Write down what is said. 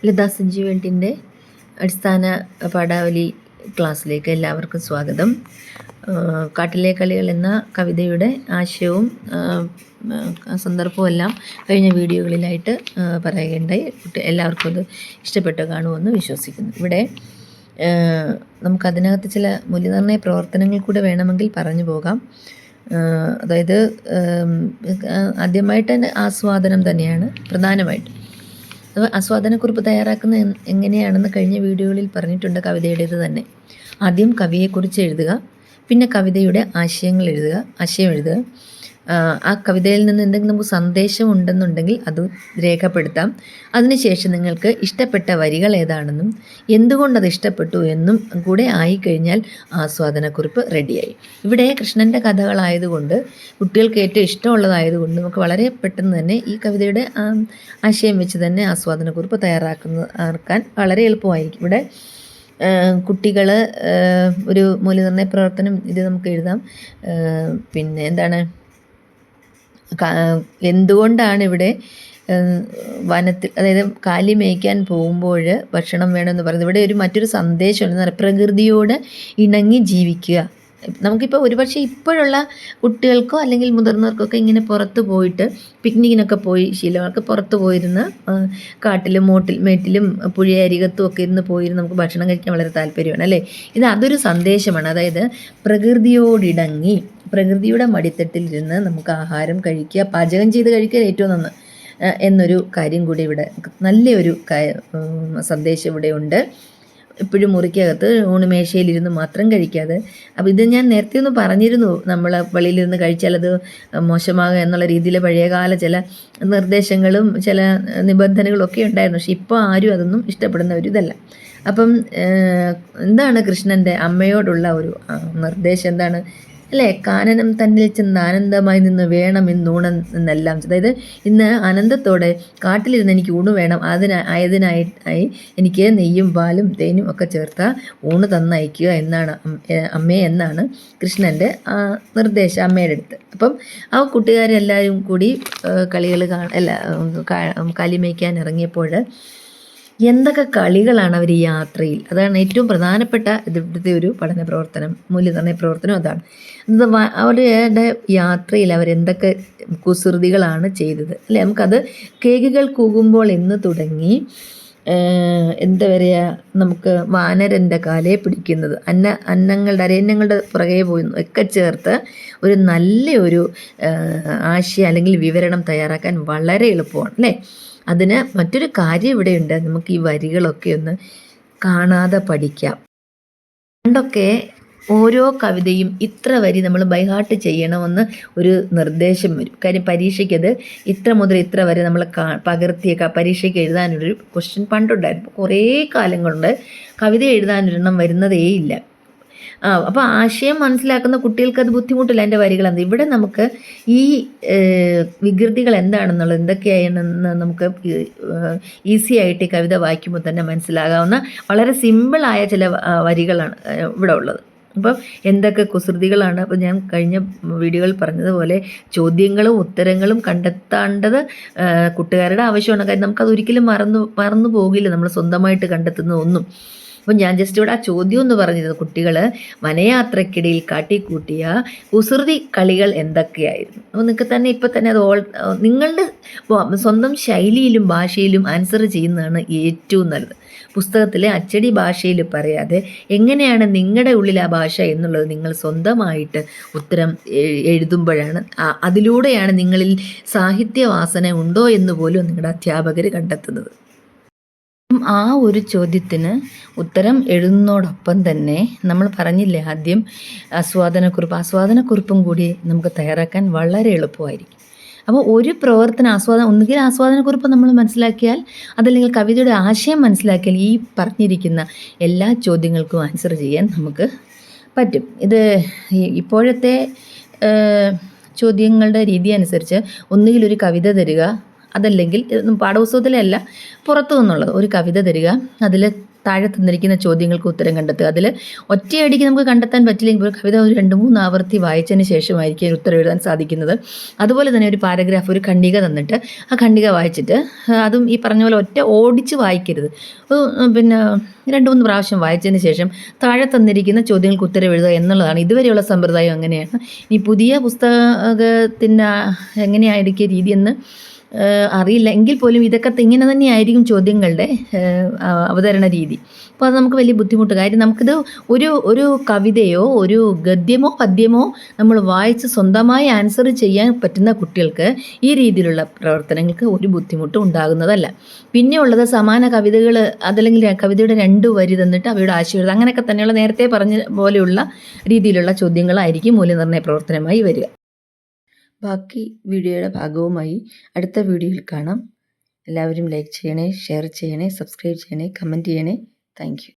ലതാ സഞ്ജീവൻ്റെ അടിസ്ഥാന പാഠാവലി ക്ലാസ്സിലേക്ക് എല്ലാവർക്കും സ്വാഗതം. കാട്ടിലെ കളികൾ എന്ന കവിതയുടെ ആശയവും സന്ദർഭവും എല്ലാം കഴിഞ്ഞ വീഡിയോകളിലായിട്ട് പറയുകയുണ്ടായി. എല്ലാവർക്കും അത് ഇഷ്ടപ്പെട്ട് കാണുമെന്ന് വിശ്വസിക്കുന്നു. ഇവിടെ നമുക്കതിനകത്ത് ചില മൂല്യനിർണ്ണയ പ്രവർത്തനങ്ങൾ കൂടെ വേണമെങ്കിൽ പറഞ്ഞു പോകാം. അതായത് ആദ്യമായിട്ട് തന്നെ ആസ്വാദനം തന്നെയാണ് പ്രധാനമായിട്ട്. ആസ്വാദനക്കുറിപ്പ് തയ്യാറാക്കുന്നത് എങ്ങനെയാണെന്ന് കഴിഞ്ഞ വീഡിയോകളിൽ പറഞ്ഞിട്ടുണ്ട്. കവിതയുടേത് തന്നെ ആദ്യം കവിയെക്കുറിച്ച് എഴുതുക, പിന്നെ കവിതയുടെ ആശയം എഴുതുക. ആ കവിതയിൽ നിന്ന് എന്തെങ്കിലും നമുക്ക് സന്ദേശം ഉണ്ടെന്നുണ്ടെങ്കിൽ അത് രേഖപ്പെടുത്താം. അതിനുശേഷം നിങ്ങൾക്ക് ഇഷ്ടപ്പെട്ട വരികൾ ഏതാണെന്നും എന്തുകൊണ്ടത് ഇഷ്ടപ്പെട്ടു എന്നും കൂടെ ആയിക്കഴിഞ്ഞാൽ ആസ്വാദനക്കുറിപ്പ് റെഡിയായി. ഇവിടെ കൃഷ്ണൻ്റെ കഥകളായതുകൊണ്ട് കുട്ടികൾക്ക് ഏറ്റവും ഇഷ്ടമുള്ളതായതുകൊണ്ട് നമുക്ക് വളരെ പെട്ടെന്ന് തന്നെ ഈ കവിതയുടെ ആശയം വെച്ച് തന്നെ ആസ്വാദനക്കുറിപ്പ് തയ്യാറാക്കാൻ വളരെ എളുപ്പമായിരിക്കും. ഇവിടെ കുട്ടികൾ ഒരു മൂല്യനിർണ്ണയ പ്രവർത്തനം ഇത് നമുക്ക് എഴുതാം. പിന്നെ എന്താണ്, എന്തുകൊണ്ടാണ് ഇവിടെ വനത്തിൽ, അതായത് കാലി മേയ്ക്കാൻ പോകുമ്പോൾ ഭക്ഷണം വേണമെന്ന് പറയുന്നത്. ഇവിടെ മറ്റൊരു സന്ദേശമുണ്ട്, പ്രകൃതിയോട് ഇണങ്ങി ജീവിക്കുക. നമുക്കിപ്പോൾ ഒരുപക്ഷെ ഇപ്പോഴുള്ള കുട്ടികൾക്കോ അല്ലെങ്കിൽ മുതിർന്നവർക്കൊക്കെ ഇങ്ങനെ പുറത്ത് പോയിട്ട് പിക്നിക്കിനൊക്കെ പോയി ശീലങ്ങൾക്ക് പുറത്ത് പോയിരുന്ന് കാട്ടിലും മേട്ടിലും പുഴയരികത്തും ഒക്കെ പോയിരുന്ന് നമുക്ക് ഭക്ഷണം കഴിക്കാൻ വളരെ താല്പര്യമാണ് അല്ലേ. അതൊരു സന്ദേശമാണ്. അതായത് പ്രകൃതിയോടിണങ്ങി പ്രകൃതിയുടെ മടിത്തട്ടിലിരുന്ന് നമുക്ക് ആഹാരം കഴിക്കുക, പാചകം ചെയ്ത് കഴിക്കുക ഏറ്റവും നന്ന് എന്നൊരു കാര്യം കൂടി ഇവിടെ നല്ലൊരു സന്ദേശം ഇവിടെ ഉണ്ട്. എപ്പോഴും മുറിക്കകത്ത് ഊണുമേശയിലിരുന്ന് മാത്രം കഴിക്കാതെ. അപ്പോൾ ഇത് ഞാൻ നേരത്തെ ഒന്ന് പറഞ്ഞിരുന്നു, നമ്മൾ വെളിയിലിരുന്ന് കഴിച്ചാൽ അത് മോശമാകുക എന്നുള്ള രീതിയിൽ പഴയകാല ചില നിർദ്ദേശങ്ങളും ചില നിബന്ധനകളും ഒക്കെ ഉണ്ടായിരുന്നു. പക്ഷെ ഇപ്പോൾ ആരും അതൊന്നും ഇഷ്ടപ്പെടുന്ന ഒരു ഇതല്ല. അപ്പം എന്താണ് കൃഷ്ണൻ്റെ അമ്മയോടുള്ള ഒരു നിർദ്ദേശം എന്താണ് അല്ലേ? കാനനം തന്നിൽ ചെന്ന് ആനന്ദമായി നിന്ന് വേണം ഇന്നൂണം എന്നെല്ലാം. അതായത് ഇന്ന് ആനന്ദത്തോടെ കാട്ടിലിരുന്ന് എനിക്ക് ഊണ് വേണം, ആയതിനായി എനിക്ക് നെയ്യും പാലും തേനും ഒക്കെ ചേർത്ത ഊണ് തന്നയക്കുക എന്നാണ് അമ്മയെ എന്നാണ് കൃഷ്ണൻ്റെ നിർദ്ദേശം അമ്മയുടെ അടുത്ത്. അപ്പം ആ കൂട്ടുകാരെല്ലാവരും കൂടി കളികൾ കാലിമേയ്ക്കാൻ ഇറങ്ങിയപ്പോൾ എന്തൊക്കെ കളികളാണ് അവർ ഈ യാത്രയിൽ. അതാണ് ഏറ്റവും പ്രധാനപ്പെട്ട ഇവിടുത്തെ ഒരു പഠന പ്രവർത്തനം, മൂല്യനിർണ്ണയ പ്രവർത്തനം അതാണ്. അവരുടെ യാത്രയിൽ അവരെന്തൊക്കെ കുസൃതികളാണ് ചെയ്തത് അല്ലേ. നമുക്കത് കേക്കുകൾ കൂകുമ്പോൾ എന്ന് തുടങ്ങി എന്താ പറയുക, നമുക്ക് വാനരൻ്റെ കാലേ പിടിക്കുന്നത്, അരണ്യങ്ങളുടെ പുറകെ പോയി ഒക്കെ ചേർത്ത് ഒരു നല്ലൊരു ആശയം അല്ലെങ്കിൽ വിവരണം തയ്യാറാക്കാൻ വളരെ എളുപ്പമാണ് അല്ലേ. അതിന് മറ്റൊരു കാര്യം ഇവിടെയുണ്ട്, നമുക്ക് ഈ വരികളൊക്കെ ഒന്ന് കാണാതെ പഠിക്കാം. പണ്ടൊക്കെ ഓരോ കവിതയും ഇത്ര വരി നമ്മൾ ബൈഹാർട്ട് ചെയ്യണമെന്ന് ഒരു നിർദ്ദേശം വരും. കാര്യം പരീക്ഷയ്ക്കത് ഇത്ര മുതൽ ഇത്ര വരെ നമ്മൾ പകർത്തിയേക്കാം. പരീക്ഷയ്ക്ക് എഴുതാനൊരു ക്വസ്റ്റ്യൻ പണ്ടുണ്ടായിരുന്നു. കുറേ കാലം കൊണ്ട് കവിത എഴുതാനൊരെണ്ണം വരുന്നതേയില്ല. അപ്പോൾ ആശയം മനസ്സിലാക്കുന്ന കുട്ടികൾക്ക് അത് ബുദ്ധിമുട്ടില്ല. എൻ്റെ വരികളെന്ത് ഇവിടെ നമുക്ക് ഈ വികൃതികൾ എന്താണെന്നുള്ളത്, എന്തൊക്കെയാണെന്ന് നമുക്ക് ഈസി ആയിട്ട് ഈ കവിത വായിക്കുമ്പോൾ തന്നെ മനസ്സിലാകാവുന്ന വളരെ സിമ്പിളായ ചില വരികളാണ് ഇവിടെ ഉള്ളത്. അപ്പം എന്തൊക്കെ കുസൃതികളാണ്. അപ്പോൾ ഞാൻ കഴിഞ്ഞ വീഡിയോയിൽ പറഞ്ഞതുപോലെ ചോദ്യങ്ങളും ഉത്തരങ്ങളും കണ്ടെത്തേണ്ടത് കൂട്ടുകാരുടെ ആവശ്യമാണ്. കാര്യം നമുക്കത് ഒരിക്കലും മറന്നു പോകില്ല നമ്മൾ സ്വന്തമായിട്ട് കണ്ടെത്തുന്ന ഒന്നും. അപ്പം ഞാൻ ജസ്റ്റ് ഇവിടെ ആ ചോദ്യം എന്ന് പറഞ്ഞത്, കുട്ടികൾ വനയാത്രക്കിടയിൽ കാട്ടിക്കൂട്ടിയ കുസൃതി കളികൾ എന്തൊക്കെയായിരുന്നു. അപ്പോൾ നിങ്ങൾക്ക് തന്നെ ഇപ്പം തന്നെ അത് നിങ്ങളുടെ സ്വന്തം ശൈലിയിലും ഭാഷയിലും ആൻസർ ചെയ്യുന്നതാണ് ഏറ്റവും നല്ലത്. പുസ്തകത്തിലെ അച്ചടി ഭാഷയിൽ പറയാതെ എങ്ങനെയാണ് നിങ്ങളുടെ ഉള്ളിൽ ആ ഭാഷ എന്നുള്ളത് നിങ്ങൾ സ്വന്തമായിട്ട് ഉത്തരം എഴുതുമ്പോഴാണ്, അതിലൂടെയാണ് നിങ്ങളിൽ സാഹിത്യവാസന ഉണ്ടോ എന്ന് പോലും നിങ്ങളുടെ അധ്യാപകർ കണ്ടെത്തുന്നത്. ആ ഒരു ചോദ്യത്തിന് ഉത്തരം എഴുതുന്നതോടൊപ്പം തന്നെ നമ്മൾ പറഞ്ഞില്ലേ ആദ്യം ആസ്വാദനക്കുറിപ്പും കൂടി നമുക്ക് തയ്യാറാക്കാൻ വളരെ എളുപ്പമായിരിക്കും. അപ്പോൾ ഒരു പ്രവർത്തനം ഒന്നുകിൽ ആസ്വാദനക്കുറിപ്പ് നമ്മൾ മനസ്സിലാക്കിയാൽ, അതല്ലെങ്കിൽ കവിതയുടെ ആശയം മനസ്സിലാക്കിയാൽ ഈ പറഞ്ഞിരിക്കുന്ന എല്ലാ ചോദ്യങ്ങൾക്കും ആൻസർ ചെയ്യാൻ നമുക്ക് പറ്റും. ഇത് ഇപ്പോഴത്തെ ചോദ്യങ്ങളുടെ രീതി അനുസരിച്ച് ഒന്നുകിൽ ഒരു കവിത തരിക, അതല്ലെങ്കിൽ പാഠപുസ്തകത്തിലല്ല പുറത്തു നിന്നുള്ളത് ഒരു കവിത തരിക, അതിൽ താഴെ തന്നിരിക്കുന്ന ചോദ്യങ്ങൾക്ക് ഉത്തരം കണ്ടെത്തുക. അതിൽ ഒറ്റയടിക്ക് നമുക്ക് കണ്ടെത്താൻ പറ്റില്ലെങ്കിൽ കവിത ഒരു 2-3 ആവർത്തി വായിച്ചതിന് ശേഷമായിരിക്കും ഉത്തരം എഴുതാൻ സാധിക്കുന്നത്. അതുപോലെ തന്നെ ഒരു പാരഗ്രാഫ്, ഒരു ഖണ്ഡിക തന്നിട്ട് ആ ഖണ്ഡിക വായിച്ചിട്ട് അതും ഈ പറഞ്ഞ പോലെ ഒറ്റ ഓടിച്ച് വായിക്കരുത്. പിന്നെ 2-3 പ്രാവശ്യം വായിച്ചതിന് ശേഷം താഴെ തന്നിരിക്കുന്ന ചോദ്യങ്ങൾക്ക് ഉത്തരം എഴുതുക എന്നുള്ളതാണ് ഇതുവരെയുള്ള സമ്പ്രദായം. അങ്ങനെയാണ്. ഇനി പുതിയ പുസ്തകത്തിൻ്റെ എങ്ങനെയായിരിക്കും രീതിയെന്ന് അറിയില്ല. എങ്കിൽ പോലും ഇതൊക്കെ ഇങ്ങനെ തന്നെയായിരിക്കും ചോദ്യങ്ങളുടെ അവതരണ രീതി. അപ്പോൾ അത് നമുക്ക് വലിയ ബുദ്ധിമുട്ട്. കാര്യം നമുക്കിത് ഒരു കവിതയോ ഒരു ഗദ്യമോ പദ്യമോ നമ്മൾ വായിച്ച് സ്വന്തമായി ആൻസർ ചെയ്യാൻ പറ്റുന്ന കുട്ടികൾക്ക് ഈ രീതിയിലുള്ള പ്രവർത്തനങ്ങൾക്ക് ഒരു ബുദ്ധിമുട്ടും ഉണ്ടാകുന്നതല്ല. പിന്നെ ഉള്ളത് സമാന കവിതകൾ, അതല്ലെങ്കിൽ കവിതയുടെ 2 വരി തന്നിട്ട് അവയുടെ ആശയം എഴുതുക. അങ്ങനെയൊക്കെ തന്നെയുള്ള നേരത്തെ പറഞ്ഞ പോലെയുള്ള രീതിയിലുള്ള ചോദ്യങ്ങളായിരിക്കും മൂല്യനിർണ്ണയ പ്രവർത്തനമായി വരിക. ബാക്കി വീഡിയോയുടെ ഭാഗവുമായി അടുത്ത വീഡിയോയിൽ കാണാം. എല്ലാവരും ലൈക്ക് ചെയ്യണേ, ഷെയർ ചെയ്യണേ, സബ്സ്ക്രൈബ് ചെയ്യണേ, കമൻറ്റ് ചെയ്യണേ. Thank you.